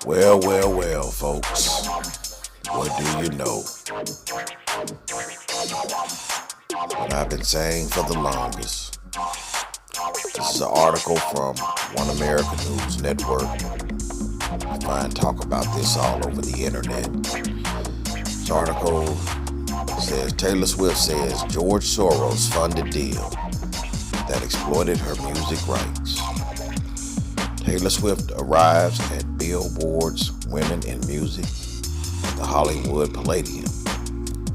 Well, folks. What do you know? What I've been saying for the longest. This is an article from One American News Network. You find talk about this all over the internet. This article says Taylor Swift says George Soros funded deal that exploited her music rights. Taylor Swift arrives at Billboard's Women in Music at the Hollywood Palladium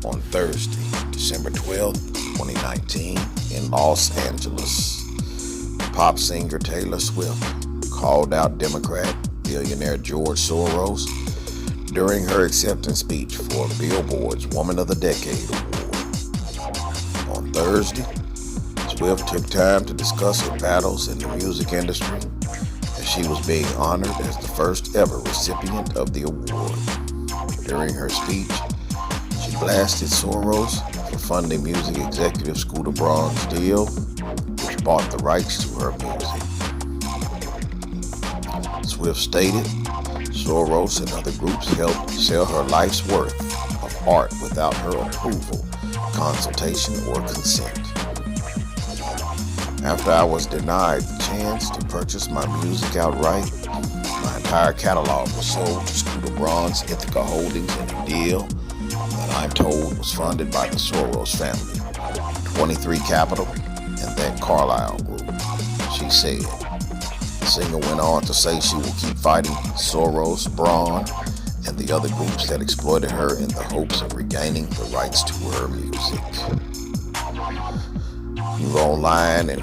on Thursday, December 12, 2019 in Los Angeles. Pop singer Taylor Swift called out Democrat billionaire George Soros during her acceptance speech for Billboard's Woman of the Decade Award. On Thursday, Swift took time to discuss her battles in the music industry as she was being honored as the first ever recipient of the award. During her speech, she blasted Soros for funding music executive Scooter Braun's deal, which bought the rights to her music. Swift stated, Soros and other groups helped sell her life's worth of art without her approval, consultation, or consent. After I was denied the chance to purchase my music outright, my entire catalog was sold to Scooter Braun's Ithaca Holdings in a deal that I'm told was funded by the Soros family, 23 Capital, and that Carlyle Group, she said. The singer went on to say she will keep fighting Soros, Braun, and the other groups that exploited her in the hopes of regaining the rights to her music. You go online and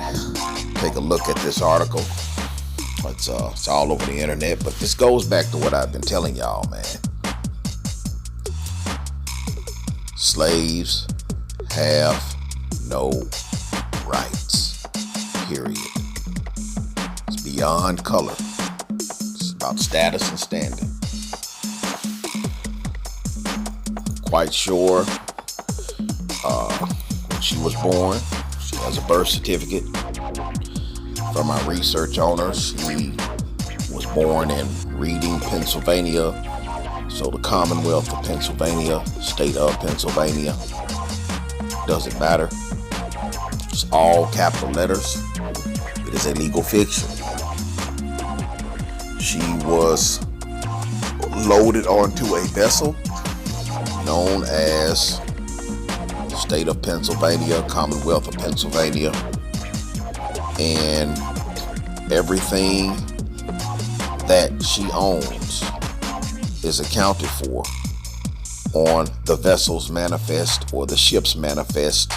take a look at this article. It's all over the internet, but this goes back to what I've been telling y'all, man. Slaves have no rights, period. It's beyond color. It's about status and standing. Quite sure when she was born, she has a birth certificate. From my research on her, she was born in Reading, Pennsylvania. So the Commonwealth of Pennsylvania, state of Pennsylvania, doesn't matter. It's all capital letters. It is a legal fiction. She was loaded onto a vessel known as State of Pennsylvania, Commonwealth of Pennsylvania, and everything that she owns is accounted for on the vessel's manifest or the ship's manifest,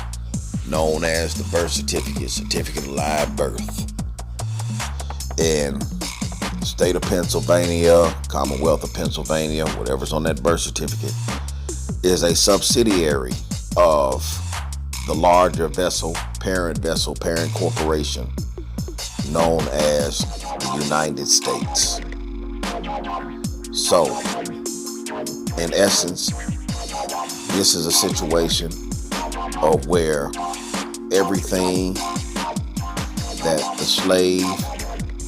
known as the birth certificate of live birth. And the state of Pennsylvania, Commonwealth of Pennsylvania, whatever's on that birth certificate, is a subsidiary of the larger vessel, parent corporation, known as the United States. So, in essence, this is a situation of where everything that the slave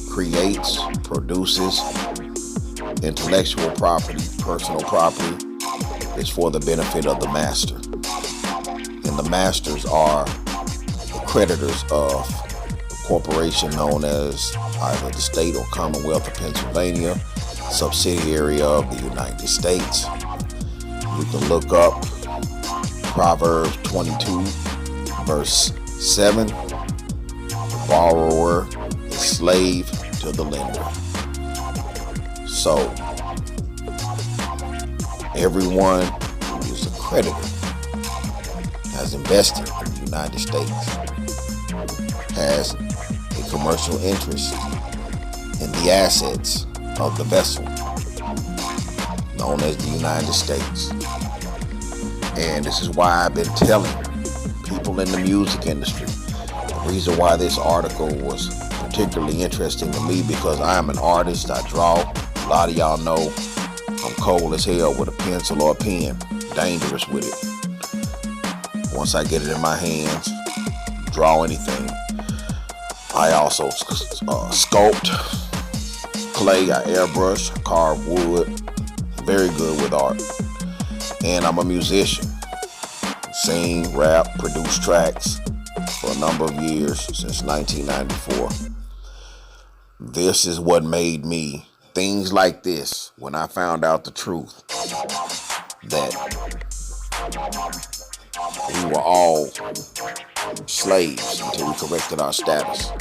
creates, produces, intellectual property, personal property, is for the benefit of the master. And the masters are the creditors of the corporation known as either the state or Commonwealth of Pennsylvania, subsidiary of the United States. You can look up Proverbs 22, verse 7. The borrower is slave to the lender. So, everyone who is a creditor has invested in the United States, has a commercial interest in the assets of the vessel known as the United States. And this is why I've been telling people in the music industry, the reason why this article was particularly interesting to me, because I am an artist, I draw. A lot of y'all know I'm cold as hell with a pencil or a pen, dangerous with it. Once I get it in my hands, draw anything. I also sculpt, clay, I airbrush, I carve wood. Very good with art. And I'm a musician. Sing, rap, produce tracks for a number of years since 1994. This is what made me things like this when I found out the truth that we were all slaves until we corrected our status.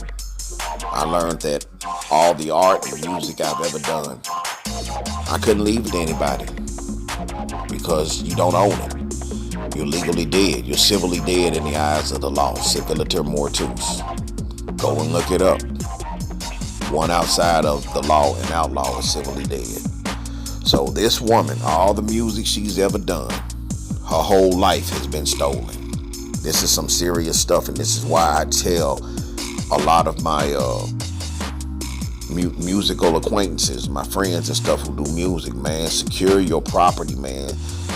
I learned that all the art and music I've ever done, I couldn't leave it to anybody because you don't own it. You're legally dead. You're civilly dead in the eyes of the law. Civiliter mortus. Go and look it up. One outside of the law and outlaw is civilly dead. So this woman, all the music she's ever done, her whole life has been stolen. This is some serious stuff, and this is why I tell a lot of my musical acquaintances, my friends and stuff who do music, man, secure your property, man.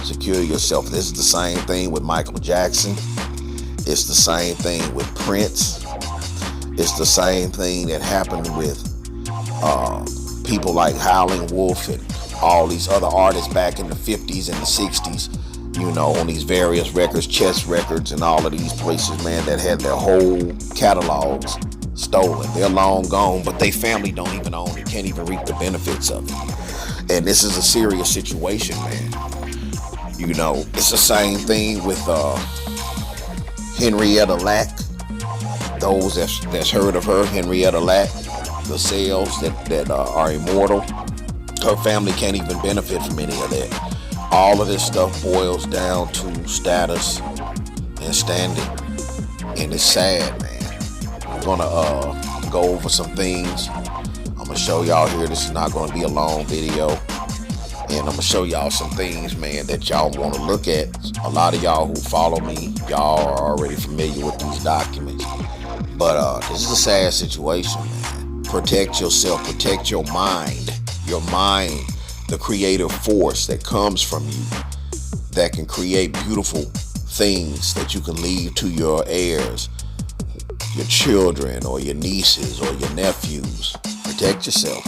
Secure yourself. This is the same thing with Michael Jackson. It's the same thing with Prince. It's the same thing that happened with people like Howlin' Wolf and all these other artists back in the 50s and the 60s, you know, on these various records, Chess Records and all of these places, man, that had their whole catalogs stolen. They're long gone, but they family don't even own it, can't even reap the benefits of it. And this is a serious situation, man. You know, it's the same thing with Henrietta Lack. Those that's heard of her, Henrietta Lack, the cells that are immortal. Her family can't even benefit from any of that. All of this stuff boils down to status and standing, and it's sad, man. We're gonna go over some things. I'm gonna show y'all here. This is not gonna be a long video, and I'm gonna show y'all some things, man, that y'all want to look at. A lot of y'all who follow me, y'all are already familiar with these documents, but this is a sad situation, man. Protect yourself, protect your mind. Your mind, the creative force that comes from you, that can create beautiful things that you can leave to your heirs, your children or your nieces or your nephews. Protect yourself.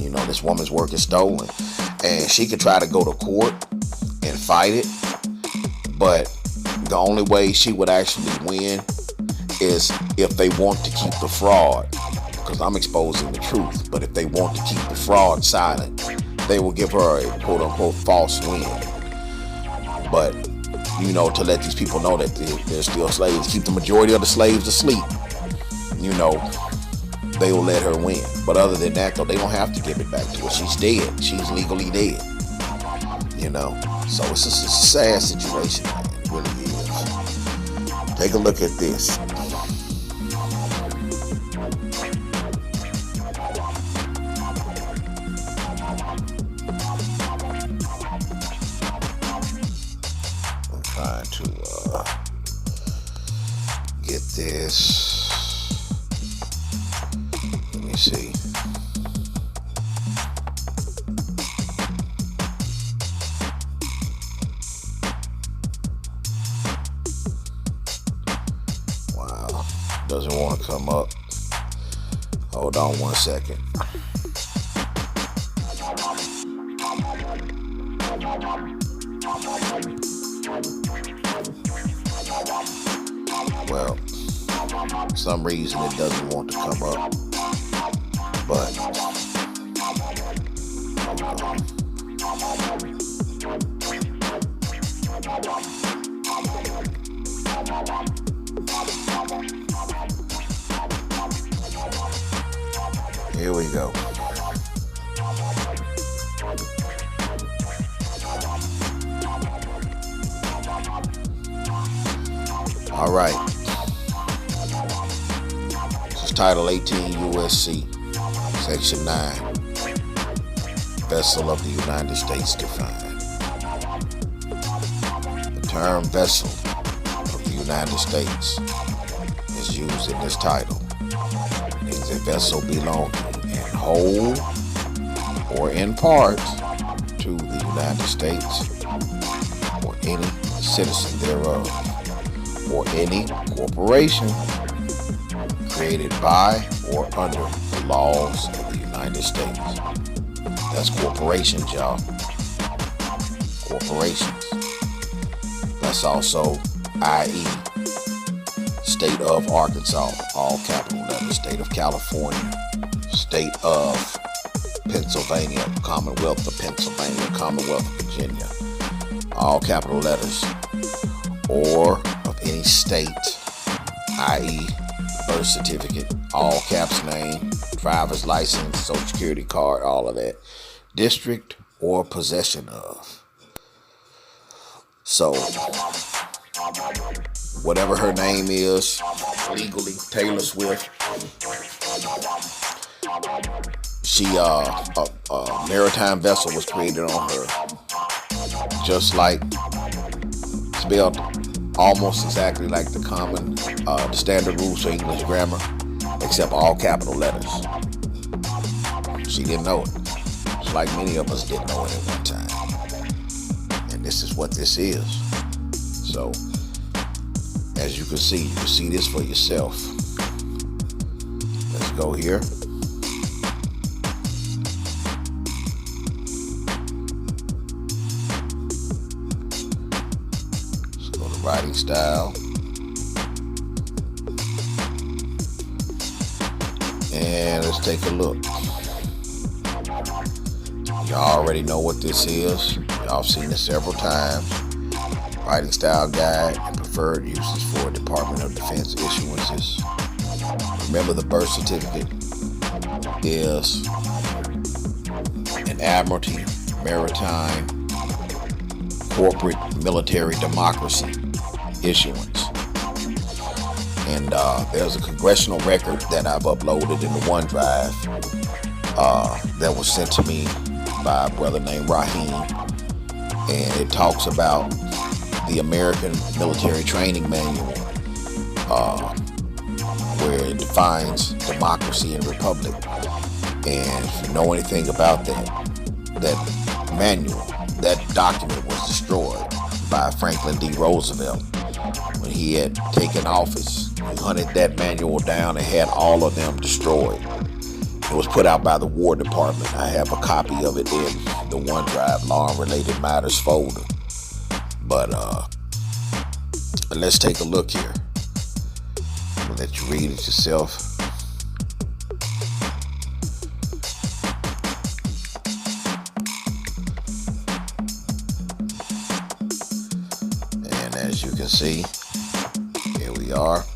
You know, this woman's work is stolen, and she could try to go to court and fight it, but the only way she would actually win is if they want to keep the fraud, because I'm exposing the truth. But if they want to keep the fraud silent, they will give her a quote-unquote false win. But, you know, to let these people know that they're still slaves, keep the majority of the slaves asleep, you know, they will let her win. But other than that, though, they don't have to give it back to her. She's dead. She's legally dead. You know, so it's a sad situation, man. It really is. Take a look at this. Trying to get this. Let me see. Wow, doesn't want to come up. Hold on one second. Well, for some reason it doesn't want to come up, but here we go. All right. This is Title 18 USC, Section 9. Vessel of the United States defined. The term vessel of the United States is used in this title. It means a vessel belonging in whole or in part to the United States or any citizen thereof, or any corporation created by or under the laws of the United United States. That's corporations, y'all. Corporations. That's also IE, State of Arkansas, all capital letters. State of California, State of Pennsylvania, Commonwealth of Pennsylvania, Commonwealth of Virginia, all capital letters. Or of any state, i.e. birth certificate, all caps name, driver's license, social security card, all of that. District or possession of. So, whatever her name is, legally, Taylor Swift, she, a maritime vessel was created on her. Just like, spelled almost exactly like the common, the standard rules for English grammar, except all capital letters. She didn't know it. Just like many of us didn't know it at one time. And this is what this is. So, as you can see this for yourself. Let's go here. Let's go to writing style. And let's take a look. Y'all already know what this is. Y'all seen it several times. Writing style guide and preferred uses for Department of Defense issuances. Remember, the birth certificate is an admiralty, maritime, corporate, military democracy issuance. And there's a congressional record that I've uploaded in the OneDrive that was sent to me by a brother named Raheem. And it talks about the American Military Training Manual, where it defines democracy and republic. And if you know anything about that manual, that document was destroyed by Franklin D. Roosevelt when he had taken office. He hunted that manual down and had all of them destroyed. It was put out by the War Department. I have a copy of it in the OneDrive Law and Related Matters folder. But let's take a look here. I'll let you read it yourself. And as you can see, here we are.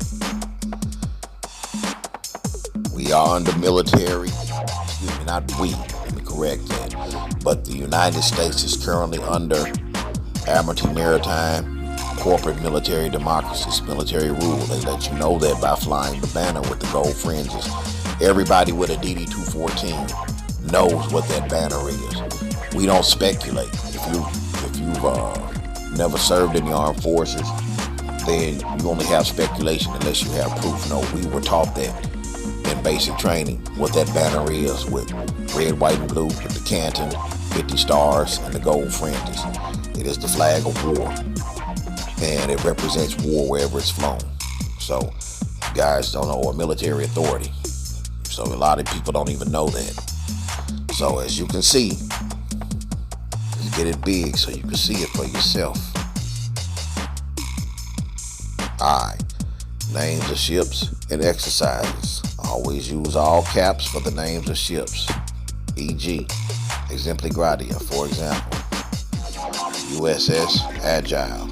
We are under military, excuse me, not we, let me correct that, but the United States is currently under admiralty, maritime, corporate, military democracies, military rule. They let you know that by flying the banner with the gold fringes. Everybody with a DD-214 knows what that banner is. We don't speculate. If you've never served in the armed forces, then you only have speculation unless you have proof. No, we were taught that in basic training, what that banner is, with red, white, and blue, with the canton, 50 stars, and the gold fringes. It is the flag of war, and it represents war wherever it's flown. So, you guys don't know a military authority. So, a lot of people don't even know that. So, as you can see, let's get it big so you can see it for yourself. Names of ships and exercises. Always use all caps for the names of ships. E.g., Exempli Gradia, for example. USS Agile,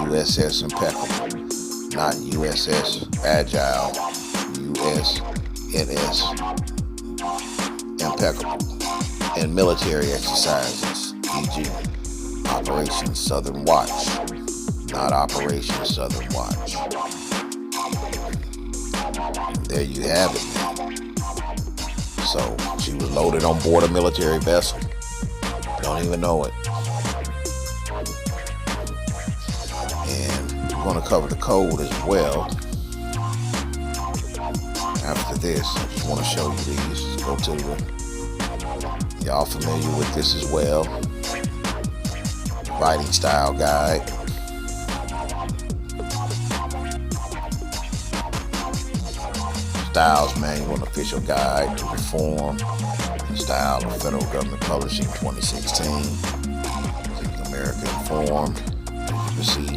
USS Impeccable, not USS Agile, USNS Impeccable. And military exercises, e.g., Operation Southern Watch, not Operation Southern Watch. There you have it. So she was loaded on board a military vessel. Don't even know it. And we're going to cover the code as well. After this, I just want to show you these. Let's go to the, y'all familiar with this as well. Writing style guide. Styles manual and official guide to reform Style of Federal Government Publishing 2016. Keeping America informed. As you can see,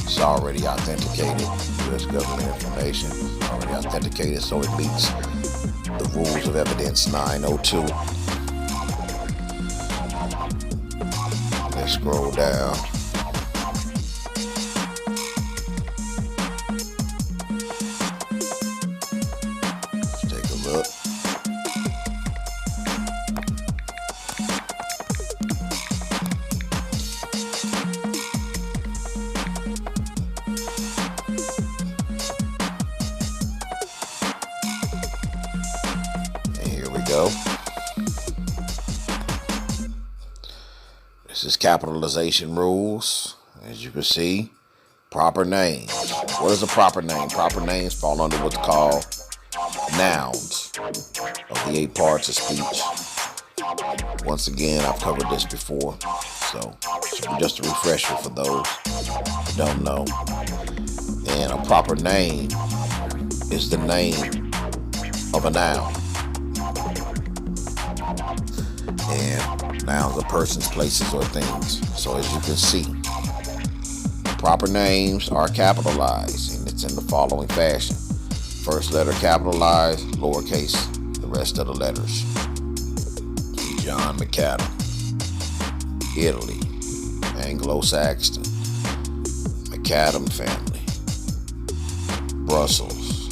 it's already authenticated. U.S. government information. It's already authenticated, so it meets the rules of evidence 902. Let's scroll down. Let's take a look. Go. This is capitalization rules. As you can see, proper names. What is a proper name? Proper names fall under what's called nouns of the 8 parts of speech. Once again, I've covered this before, so just a refresher for those who don't know. And a proper name is the name of a noun. And nouns are persons, places, or things. So as you can see, proper names are capitalized, and it's in the following fashion. First letter capitalized, lowercase, the rest of the letters. John McAdam, Italy, Anglo-Saxon, McAdam family, Brussels.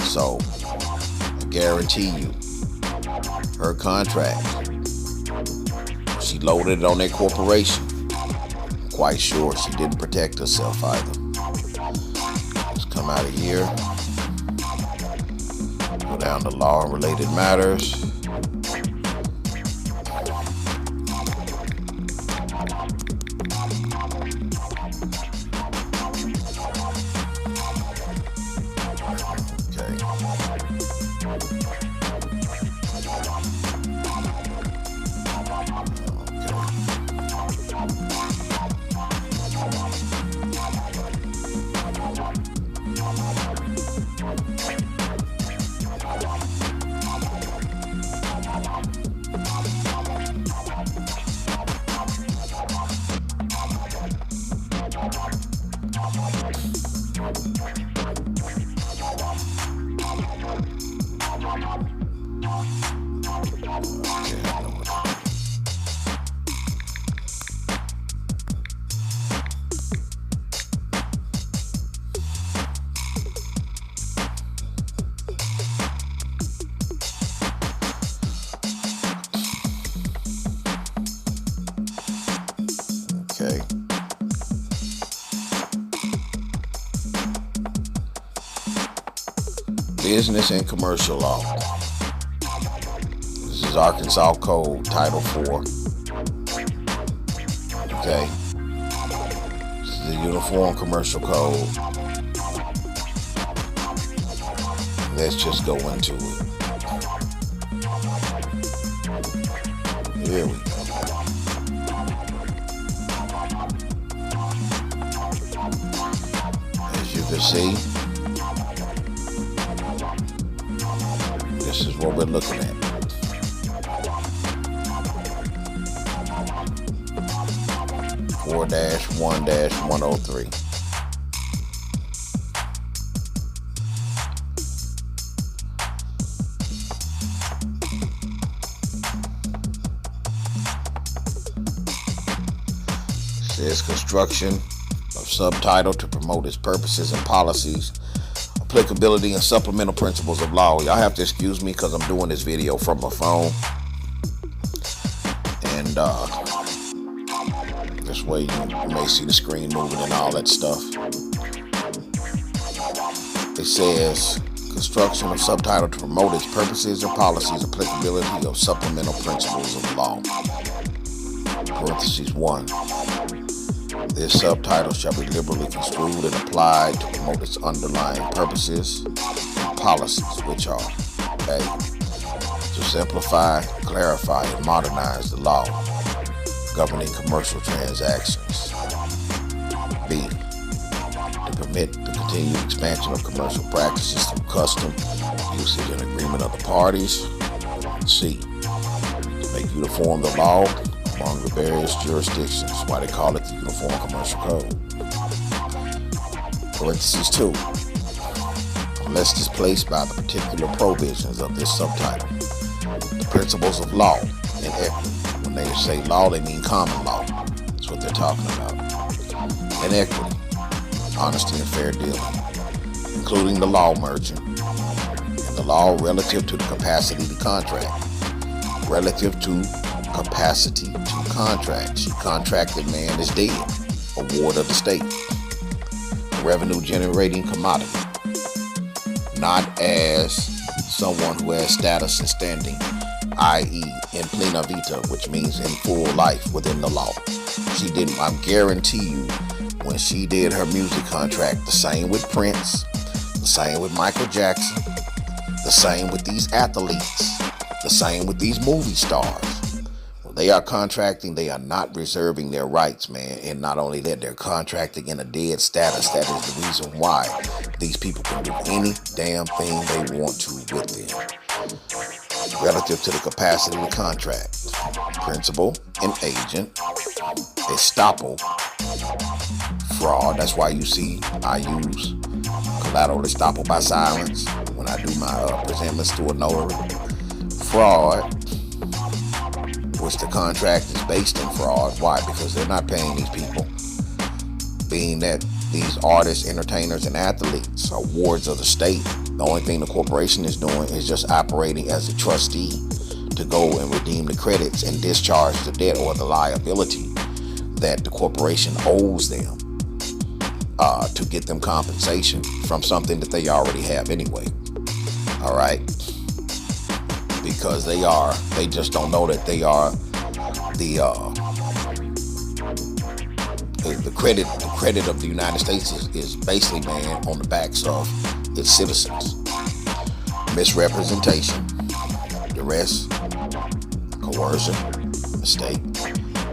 So guarantee you, her contract, she loaded it on that corporation. I'm quite sure she didn't protect herself either. Let's come out of here, go down to law and related matters. Okay. Business and commercial law. This is Arkansas Code, Title 4. Okay. This is the Uniform Commercial Code. Let's just go into it. Here we go. As you can see, this is what we're looking at. (4-1-103). Says construction of subtitle to promote its purposes and policies, applicability and supplemental principles of law. Y'all have to excuse me because I'm doing this video from my phone, and this way you may see the screen moving and all that stuff. It says construction of subtitle to promote its purposes and policies, applicability of supplemental principles of law. Parentheses 1. This subtitle shall be liberally construed and applied to promote its underlying purposes and policies, which are A, to simplify, clarify, and modernize the law governing commercial transactions. B, to permit the continued expansion of commercial practices through custom, usage, and agreement of the parties. C, to make uniform the law among the various jurisdictions. That's why they call it the Uniform Commercial Code. Parentheses 2, unless displaced by the particular provisions of this subtitle. The principles of law and equity. When they say law, they mean common law. That's what they're talking about. And equity, honesty and fair dealing, including the law merchant and the law relative to the capacity to contract. Relative to capacity to contract. She contracted, man is dead. Award of the state. Revenue generating commodity. Not as someone who has status and standing, i.e. in plena vita, which means in full life within the law. She didn't, I guarantee you, when she did her music contract, the same with Prince, the same with Michael Jackson, the same with these athletes, the same with these movie stars. When they are contracting, they are not reserving their rights, man. And not only that, they're contracting in a dead status. That is the reason why these people can do any damn thing they want to with them. Relative to the capacity to contract. Principal and agent. Estoppel. Fraud. That's why you see I use collateral estoppel by silence when I do my presentments to a notary. Fraud, which the contract is based in fraud. Why? Because they're not paying these people. Being that these artists, entertainers, and athletes are wards of the state, the only thing the corporation is doing is just operating as a trustee to go and redeem the credits and discharge the debt or the liability that the corporation owes them to get them compensation from something that they already have anyway. All right? Because they just don't know that they are the credit of the United States is basically, man, on the backs of its citizens. Misrepresentation, duress, coercion, mistake,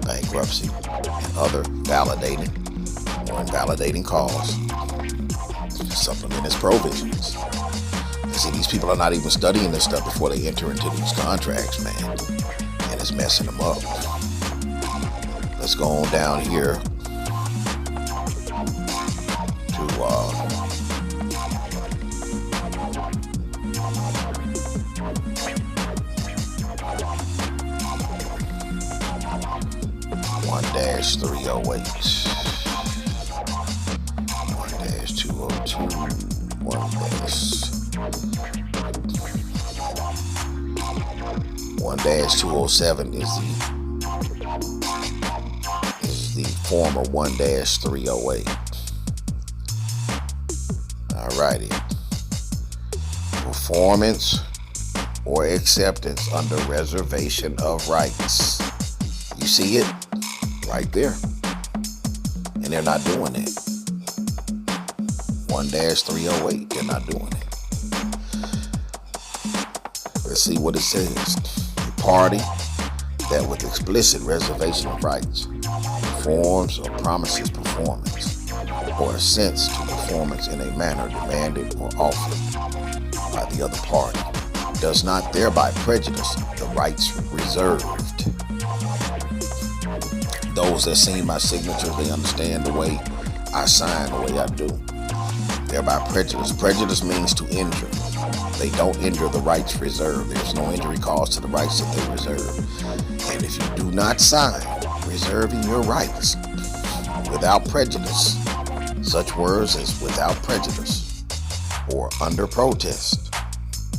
bankruptcy, and other validating or invalidating cause. Supplement its provisions. See, these people are not even studying this stuff before they enter into these contracts, man. And it's messing them up. Let's go on down here to 1-308, 1-202, 1-207 is the former 1-308. Alrighty. Performance or acceptance under reservation of rights. You see it right there. And they're not doing it. 1-308, they're not doing it. Let's see what it says. The party that with explicit reservation of rights performs or promises performance or assents to performance in a manner demanded or offered by the other party does not thereby prejudice the rights reserved. Those that see my signatures, they understand the way I sign, the way I do. Thereby prejudice. Prejudice means to injure. They don't injure the rights reserved. There's no injury caused to the rights that they reserve. And if you do not sign reserving your rights without prejudice, such words as without prejudice or under protest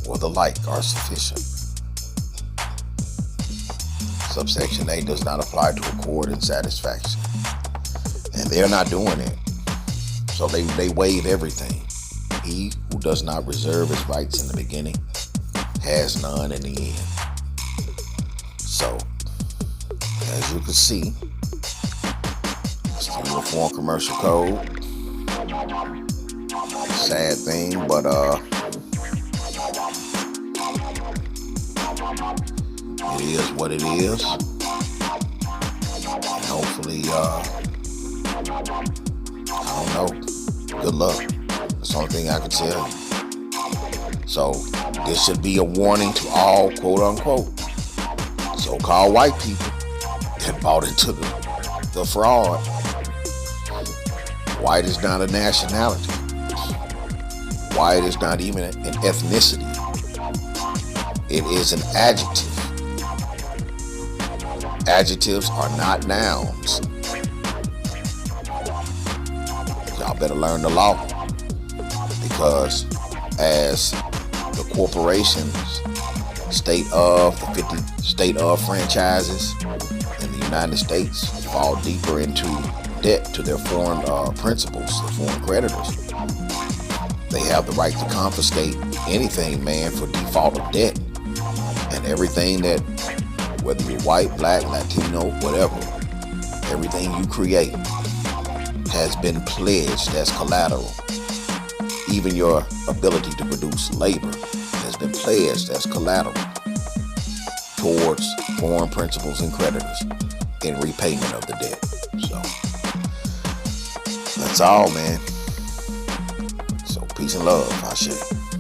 or the like are sufficient. Subsection A does not apply to accord and satisfaction. And they're not doing it. So they waive everything. He who does not reserve his rights in the beginning has none in the end. So, as you can see, it's the Uniform Commercial Code. Sad thing, but it is what it is. And hopefully, I don't know. Good luck. That's the only thing I can tell you. So this should be a warning to all quote unquote so-called white people that bought into the fraud. White is not a nationality. White is not even an ethnicity. It is an adjective. Adjectives are not nouns. Y'all better learn the law, because as the corporations, state of the 50 state of franchises in the United States fall deeper into debt to their foreign principals, their foreign creditors, they have the right to confiscate anything, man, for default of debt. And everything that, whether you're white, black, Latino, whatever, everything you create has been pledged as collateral. Even your ability to produce labor has been pledged as collateral towards foreign principals and creditors in repayment of the debt. So that's all, man. So peace and love, I say.